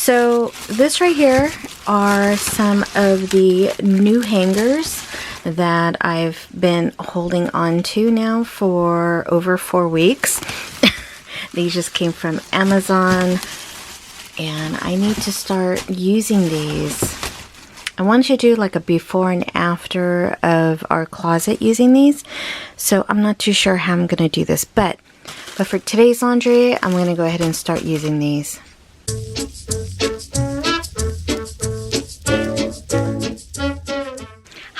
So this right here are some of the new hangers that I've been holding on to now for over 4 weeks. These just came from Amazon and I need to start using these. I want to do like a before and after of our closet using these. So I'm not too sure how I'm going to do this, but for today's laundry, I'm going to go ahead and start using these.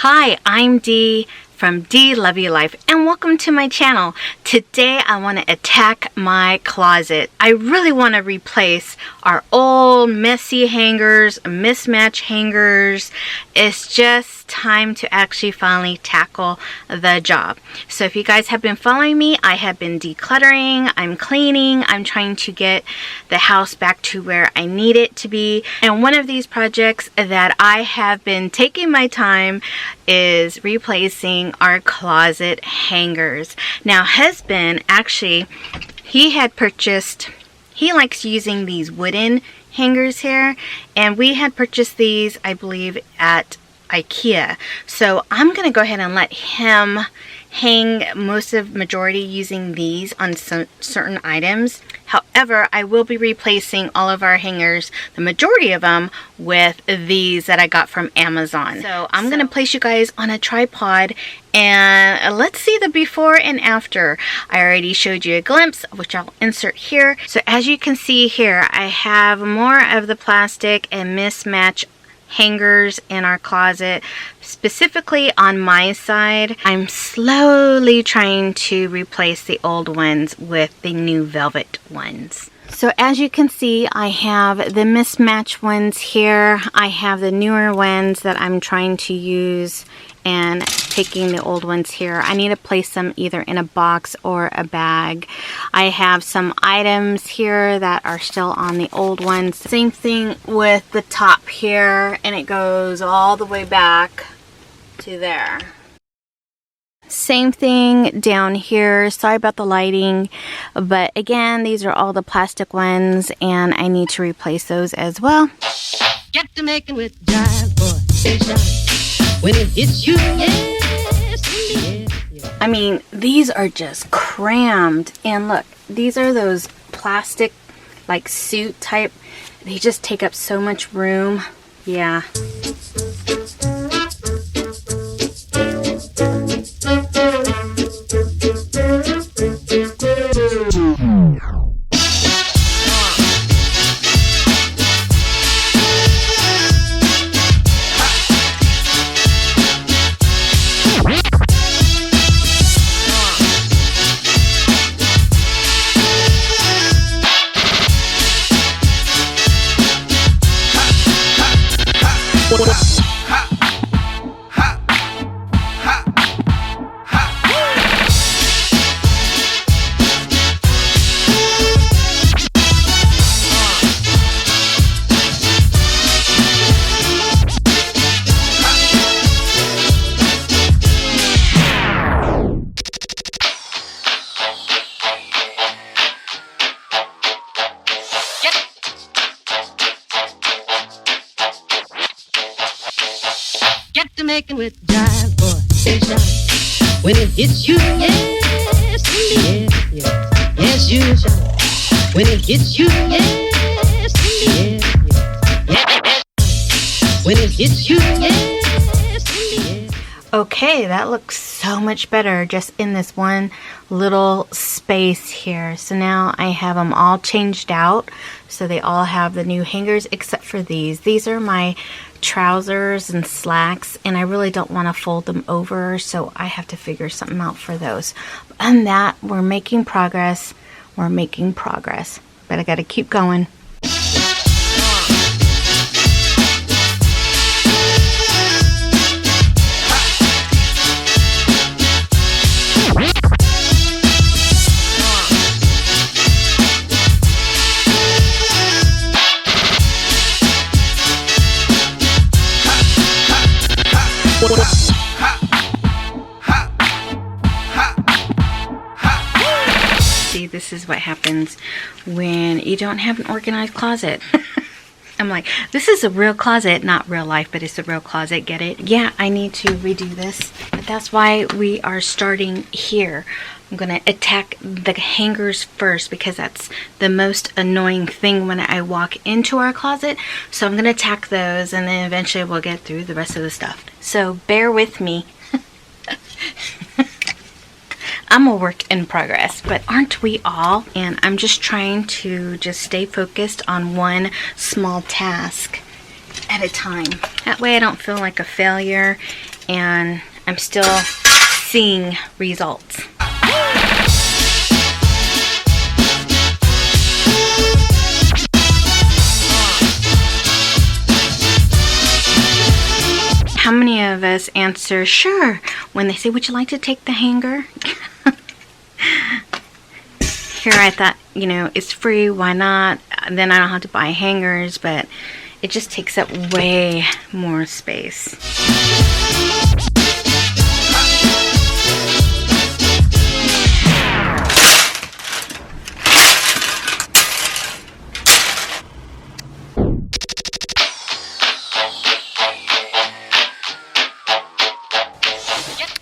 Hi, I'm Dee from Dee Lovely Life, and welcome to my channel. Today I want to attack my closet. I really want to replace our old messy hangers, mismatched hangers. It's just time to actually finally tackle the job. So if you guys have been following me, I have been decluttering, I'm cleaning, I'm trying to get the house back to where I need it to be. And one of these projects that I have been taking my time is replacing our closet hangers. Now husband actually, he likes using these wooden hangers here, and we had purchased these, I believe, at IKEA. So I'm gonna go ahead and let him hang majority using these on some certain items. However, I will be replacing all of our hangers, the majority of them, with these that I got from Amazon. So I'm gonna place you guys on a tripod and let's see the before and after. I already showed you a glimpse, which I'll insert here. So as you can see here, I have more of the plastic and mismatch hangers in our closet. Specifically on my side, I'm slowly trying to replace the old ones with the new velvet ones. So as you can see, I have the mismatched ones here. I have the newer ones that I'm trying to use and taking the old ones here. I need to place them either in a box or a bag. I have some items here that are still on the old ones. Same thing with the top here, and it goes all the way back to there. Same thing down here. Sorry about the lighting, but again, these are all the plastic ones and I need to replace those as well. Get to making with jive, boy. When it hits you, yes. I mean, these are just crammed, and look, these are those plastic like suit type. They just take up so much room. Yeah. Get to making with jive, boy. When it hits you, yes, yes, you shine. When it hits you, yes, when it hits you, yes. Okay, that looks so much better just in this one little space here. So now I have them all changed out. So they all have the new hangers except for these. These are my trousers and slacks, and I really don't want to fold them over, so I have to figure something out for those. And that, we're making progress. We're making progress. But I got to keep going. See, this is what happens when you don't have an organized closet. I'm like, this is a real closet, not real life, but it's a real closet, get it? Yeah, I need to redo this, but that's why we are starting here. I'm gonna attack the hangers first because that's the most annoying thing when I walk into our closet. So I'm gonna attack those, and then eventually we'll get through the rest of the stuff. So bear with me. I'm a work in progress, but aren't we all? And I'm just trying to just stay focused on one small task at a time. That way I don't feel like a failure and I'm still seeing results. How many of us answer sure when they say, would you like to take the hanger? Here I thought, you know, it's free, why not? Then I don't have to buy hangers, but it just takes up way more space.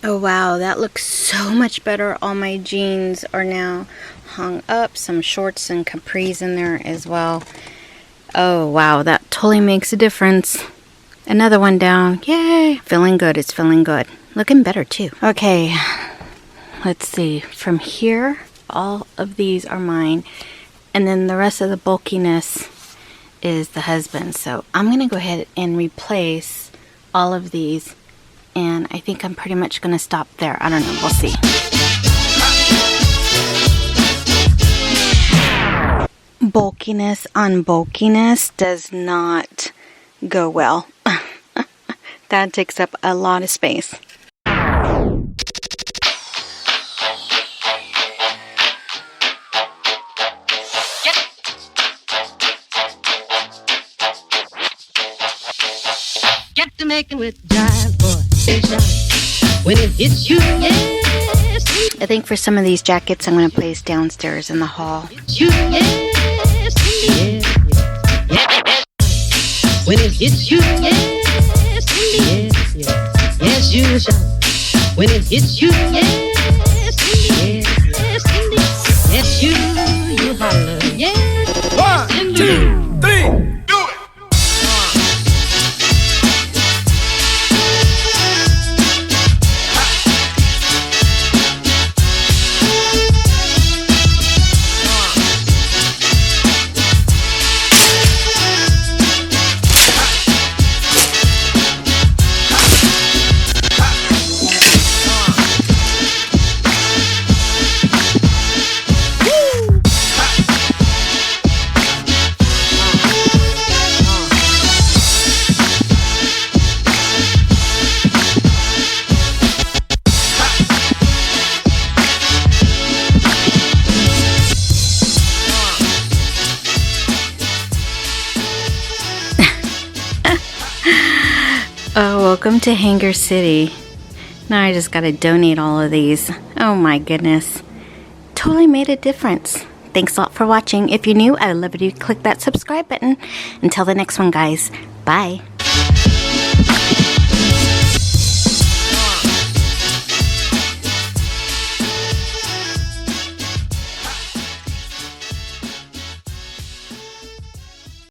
Oh wow, that looks so much better. All my jeans are now hung up. Some shorts and capris in there as well. Oh wow, that totally makes a difference. Another one down. Yay! Feeling good. It's feeling good. Looking better too. Okay, let's see. From here, all of these are mine. And then the rest of the bulkiness is the husband's. So I'm going to go ahead and replace all of these. And I think I'm pretty much going to stop there. I don't know. We'll see. Bulkiness on bulkiness does not go well. That takes up a lot of space. Get to making with jive, boy. When it hits you, yes. I think for some of these jackets, I'm going to place downstairs in the hall. You, yes, yes, yes. When it hits you, yes, yes, yes. Yes, you shall. When it hits you, yes, yes, yes. Yes, you holler, yes. 1, 2, 3. Oh, welcome to Hanger City. Now I just gotta donate all of these. Oh my goodness. Totally made a difference. Thanks a lot for watching. If you're new, I would love it if you click that subscribe button. Until the next one, guys. Bye.